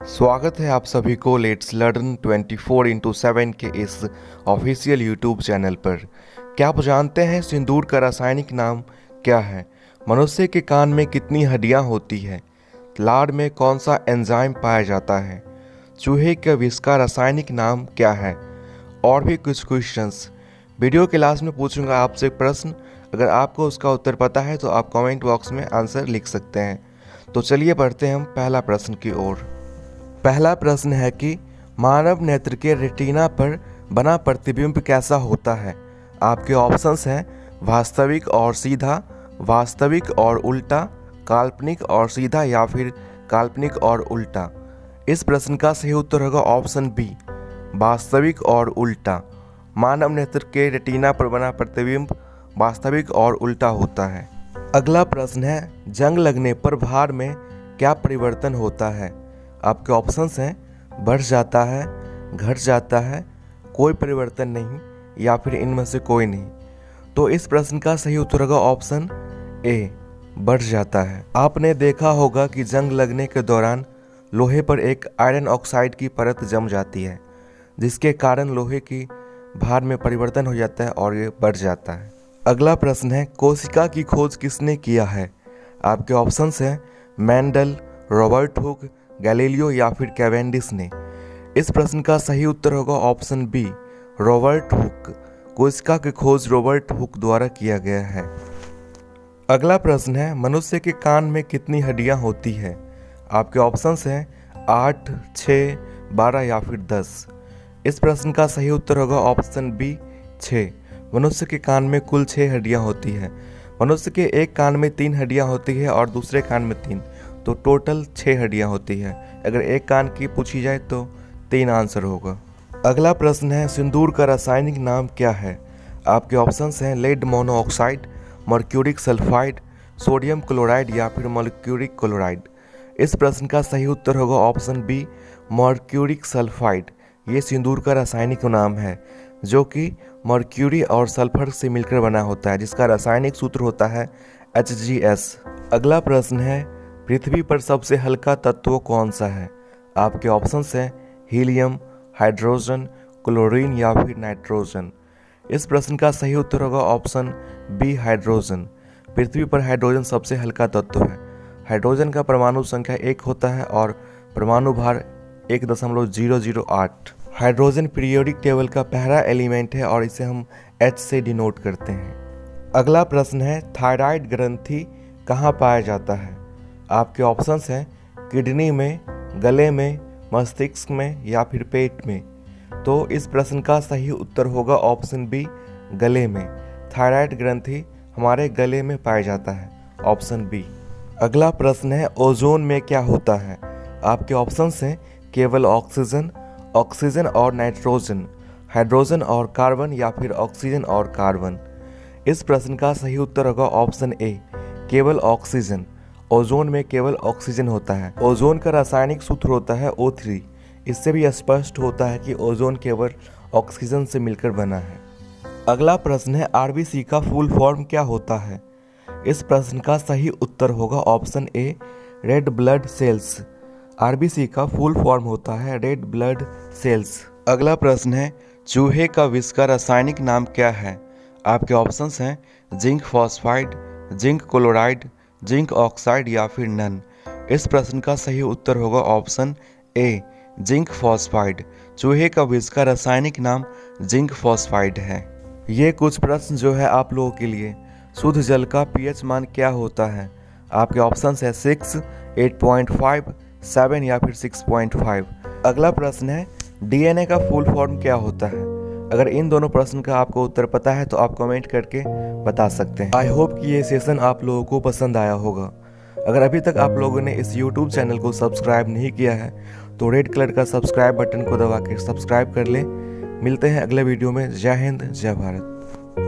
स्वागत है आप सभी को लेट्स लर्न 24x7 के इस ऑफिशियल यूट्यूब चैनल पर। क्या आप जानते हैं सिंदूर का रासायनिक नाम क्या है? मनुष्य के कान में कितनी हड्डियां होती है? लार में कौन सा एंजाइम पाया जाता है? चूहे के विष का रासायनिक नाम क्या है? और भी कुछ क्वेश्चंस वीडियो के लास्ट में पूछूंगा आपसे प्रश्न। अगर आपको उसका उत्तर पता है तो आप कमेंट बॉक्स में आंसर लिख सकते हैं। तो चलिए बढ़ते हैं हम पहला प्रश्न की ओर। पहला प्रश्न है कि मानव नेत्र के रेटिना पर बना प्रतिबिंब कैसा होता है? आपके ऑप्शंस हैं वास्तविक और सीधा, वास्तविक और उल्टा, काल्पनिक और सीधा या फिर काल्पनिक और उल्टा। इस प्रश्न का सही उत्तर होगा ऑप्शन बी, वास्तविक और उल्टा। मानव नेत्र के रेटिना पर बना प्रतिबिंब वास्तविक और उल्टा होता है। अगला प्रश्न है जंग लगने पर भार में क्या परिवर्तन होता है? आपके ऑप्शंस हैं बढ़ जाता है, घट जाता है, कोई परिवर्तन नहीं या फिर इनमें से कोई नहीं। तो इस प्रश्न का सही उत्तर होगा ऑप्शन ए, बढ़ जाता है। आपने देखा होगा कि जंग लगने के दौरान लोहे पर एक आयरन ऑक्साइड की परत जम जाती है, जिसके कारण लोहे की भार में परिवर्तन हो जाता है और ये बढ़ जाता है। अगला प्रश्न है कोशिका की खोज किसने किया है? आपके ऑप्शंस हैं मेंडल, रॉबर्ट हुक, गैलीलियो या फिर कैवेंडिश ने। इस प्रश्न का सही उत्तर होगा ऑप्शन बी, रॉबर्ट हुक। कोशिका की खोज रॉबर्ट हुक द्वारा किया गया है। अगला प्रश्न है मनुष्य के कान में कितनी हड्डियां होती है? आपके ऑप्शंस हैं 8, 6, 12 या फिर 10। इस प्रश्न का सही उत्तर होगा ऑप्शन बी, 6। मनुष्य के कान में कुल 6 हड्डियां होती है। मनुष्य के एक कान में 3 हड्डियां होती है और दूसरे कान में 3, तो टोटल 6 हड्डियां होती है। अगर एक कान की पूछी जाए तो 3 आंसर होगा। अगला प्रश्न है सिंदूर का रासायनिक नाम क्या है? आपके ऑप्शंस हैं lead monoxide, mercuric sulphide, sodium chloride या फिर मर्क्यूरिक क्लोराइड। इस प्रश्न का सही उत्तर होगा ऑप्शन बी, मर्क्यूरिक सल्फाइड। ये सिंदूर का रासायनिक नाम है जो कि मर्क्यूरी और सल्फर से मिलकर बना होता है, जिसका रासायनिक सूत्र होता है HgS। अगला प्रश्न है पृथ्वी पर सबसे हल्का तत्व कौन सा है? आपके ऑप्शंस हैं हीलियम, हाइड्रोजन, क्लोरीन या फिर नाइट्रोजन। इस प्रश्न का सही उत्तर होगा ऑप्शन बी, हाइड्रोजन। पृथ्वी पर हाइड्रोजन सबसे हल्का तत्व है। हाइड्रोजन का परमाणु संख्या 1 होता है और परमाणु भार 1.008। हाइड्रोजन पीरियोडिक टेबल का पहला एलिमेंट है और इसे हम H से डिनोट करते हैं। अगला प्रश्न है थायराइड ग्रंथि कहाँ पाया जाता है? आपके ऑप्शंस हैं किडनी में, गले में, मस्तिष्क में या फिर पेट में। तो इस प्रश्न का सही उत्तर होगा ऑप्शन बी, गले में। थायराइड ग्रंथि हमारे गले में पाया जाता है, ऑप्शन बी। अगला प्रश्न है ओजोन में क्या होता है? आपके ऑप्शंस हैं केवल ऑक्सीजन, ऑक्सीजन और नाइट्रोजन, हाइड्रोजन और कार्बन या फिर ऑक्सीजन और कार्बन। इस प्रश्न का सही उत्तर होगा ऑप्शन ए, केवल ऑक्सीजन। ओजोन में केवल ऑक्सीजन होता है। ओजोन का रासायनिक सूत्र होता है O3। इससे भी स्पष्ट होता है कि ओजोन केवल ऑक्सीजन से मिलकर बना है। अगला प्रश्न है RBC का फुल फॉर्म क्या होता है? इस प्रश्न का सही उत्तर होगा option A, red blood cells. RBC का फुल फॉर्म होता है रेड ब्लड सेल्स। अगला प्रश्न है चूहे का विष का रासायनिक नाम क्या है? आपके ऑप्शंस हैं zinc phosphide, zinc chloride, zinc oxide या फिर नन। इस प्रश्न का सही उत्तर होगा ऑप्शन ए, जिंक फॉस्फाइड। चूहे का विष का रासायनिक नाम जिंक फॉस्फाइड है। ये कुछ प्रश्न जो है आप लोगों के लिए। शुद्ध जल का pH मान क्या होता है? आपके ऑप्शंस है 6, 8.5, 7 या फिर 6.5। अगला प्रश्न है DNA का फुल फॉर्म क्या होता है? अगर इन दोनों प्रश्न का आपको उत्तर पता है तो आप कमेंट करके बता सकते हैं। आई होप कि ये सेशन आप लोगों को पसंद आया होगा। अगर अभी तक आप लोगों ने इस YouTube चैनल को सब्सक्राइब नहीं किया है तो रेड कलर का सब्सक्राइब बटन को दबा के सब्सक्राइब कर लें। मिलते हैं अगले वीडियो में। जय हिंद, जय भारत।